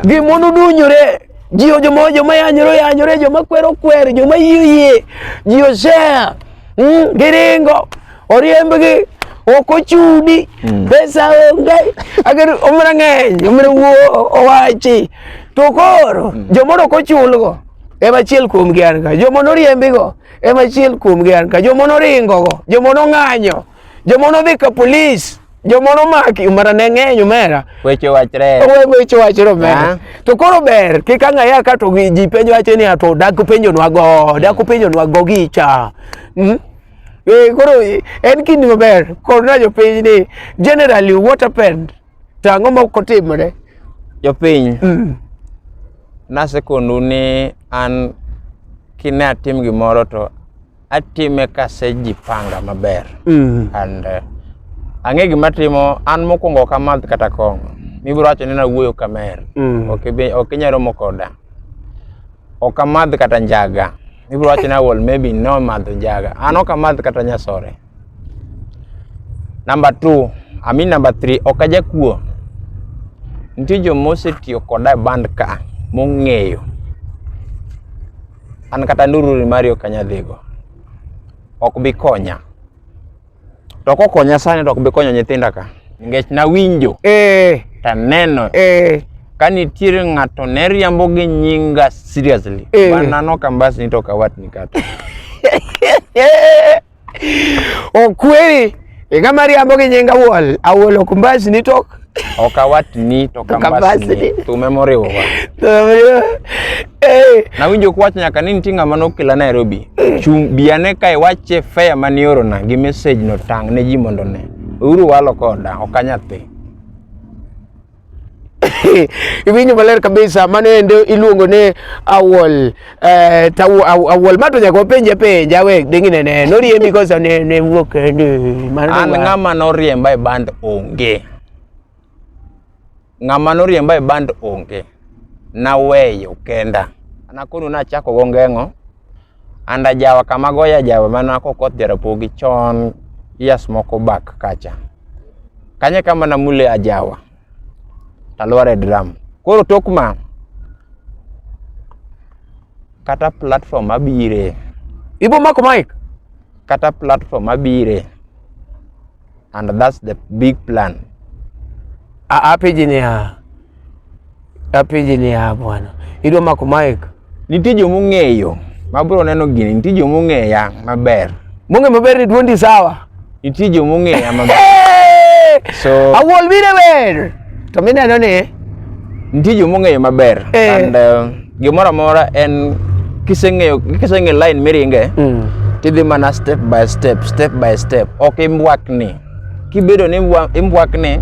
gimono dunyore jio joma yanyore joma kwero joma yie jio share giringo oriembgi oko chudi pesa onge agar omra ngeny omra wuo owachi to koro jomoro ko chulgo ema chiel kuom gian ka jomono riembigo ema chiel kuom gian ka jomono ringo go jomono ng'anyo jomono dhi ka police jomono maki umara ne ng'eny umera weche wachre mera to koro ber kika ng'aya ka to ji penjo wache ni ato dak penjo nwa go gicha koro en kindi maber korna jo piny ni generally what happened tang'o ma kotimore jo piny nasekonu ni an kine atim gimoro to atime kase jipanga maber and ang'e gima timo an mokwongo kamadh kata kong'o mibiro wacho ni nawuoyo kamer ok inyalo mokoda ok amadh kata njaga mibiro wacho ni Awuol maybe no madho njaga an ok amadh kata nyasore number 3 ok ajakuo nitie joma osetiyo koda band ka mong'eyo an kata ndururi mari ok anyadhigo ok bi konya to kokonya sani to ok bi konyo nyithinda ka nikech nawinjo taneno ka nitiere ng'ato ne riambo gi nyinga seriously banano kambas ni to kawatni kata okweri ng'ama riambo gi nyinga Awuol ok mbas ni to okawatni to kambas ni to memoriwa nawinjo kwach nyaka ni nitie ng'ama nokela Nairobi biane ka iwache fare mani orona gi message no tang ne ji mondo ne uru walo koda ok anyathi iwinjo maler kabisa mano endo iluongo ne Awuol Awuol mato nyaka penja we dingine ne noriembi kosa ne wuok an ng'ama noriemba e band onge naweyo kenda anakono nachako go ngeng'o anda jawa kama goya jawa mana kokoth jarapogi chon years moko back kacha kanye kama namule ajawa talware drum koro tokma kata platform abire ibo mako mic kata platform abire and that's the big plan apijini ya bwana ido mako mic nitie jomong'eyo mabro neno gini nitie jomong'eya maber ni duondi sawa nitie jomong'eya maber so Awuol bire wer to mineno ni nitie jomong'eyo maber and gimoro amora en kiseng'eyo line miringe tidhi mana step by step ok imbwakni kibedo ni imbwakni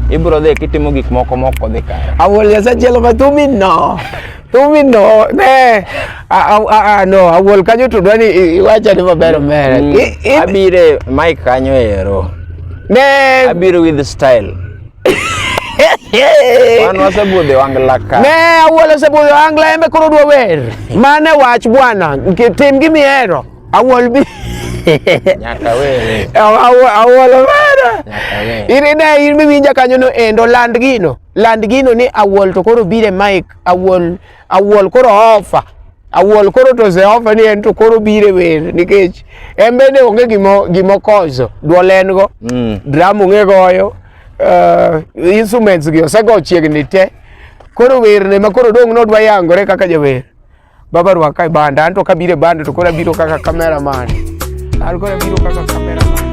ibro dhi kitimo gik moko dhi kare Awuol yasachielo matumino ne no Awuol kanyo to dwani iwacha ni maber mere abire mic kanyo ero ne abiro with style wan wasebudhe wangla ka ne Awuol osebudhe wangla embe koro dwa wer mane wach bwana tim gimihero Awuol bi nyaka were Awuol mara in miwinja kanyo no endo land gino ni Awuol to koro bire mic Awuol koro offer Awuol koro to se offer ni en to koro bire wer nikech embe ne onge gimo koso duol en go drum onge goyo instruments gi osego chiegni te koro wer ne ma koro dong nodwa yangore kaka jawer baba rwaka e banda anto kabire banda to koro biro kaka cameraman. Algo de cameraman.